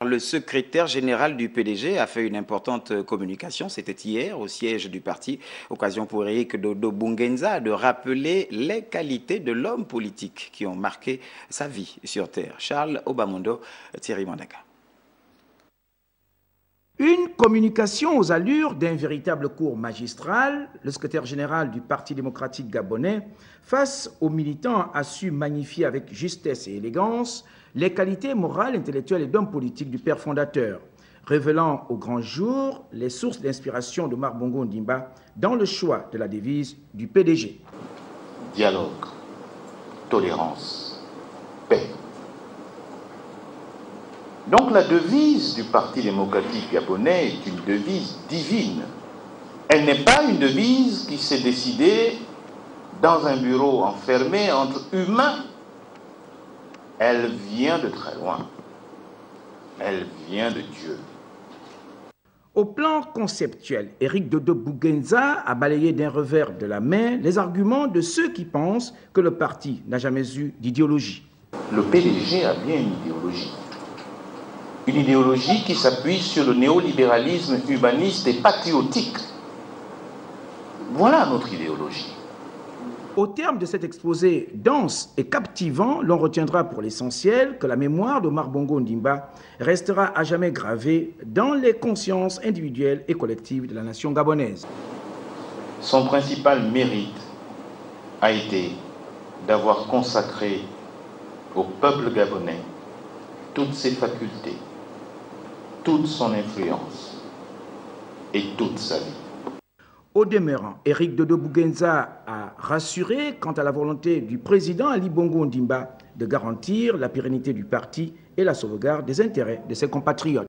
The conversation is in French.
Le secrétaire général du PDG a fait une importante communication, c'était hier au siège du parti, occasion pour Eric Dodo Bungenza de rappeler les qualités de l'homme politique qui ont marqué sa vie sur Terre. Charles Obamondo, Thierry Mandaka. Une communication aux allures d'un véritable cours magistral, le secrétaire général du Parti démocratique gabonais, face aux militants, a su magnifier avec justesse et élégance les qualités morales, intellectuelles et d'homme politique du père fondateur, révélant au grand jour les sources d'inspiration d'Omar Bongo Ondimba dans le choix de la devise du PDG. Dialogue, tolérance, paix. Donc la devise du Parti démocratique gabonais est une devise divine. Elle n'est pas une devise qui s'est décidée dans un bureau enfermé entre humains. Elle vient de très loin. Elle vient de Dieu. Au plan conceptuel, Eric Dodo Bungenza a balayé d'un revers de la main les arguments de ceux qui pensent que le parti n'a jamais eu d'idéologie. Le PDG a bien une idéologie. Une idéologie qui s'appuie sur le néolibéralisme humaniste et patriotique. Voilà notre idéologie. Au terme de cet exposé dense et captivant, l'on retiendra pour l'essentiel que la mémoire d'Omar Bongo Ondimba restera à jamais gravée dans les consciences individuelles et collectives de la nation gabonaise. Son principal mérite a été d'avoir consacré au peuple gabonais toutes ses facultés, toute son influence et toute sa vie. Au demeurant, Eric Dodo Bungenza a rassuré quant à la volonté du président Ali Bongo Ondimba de garantir la pérennité du parti et la sauvegarde des intérêts de ses compatriotes.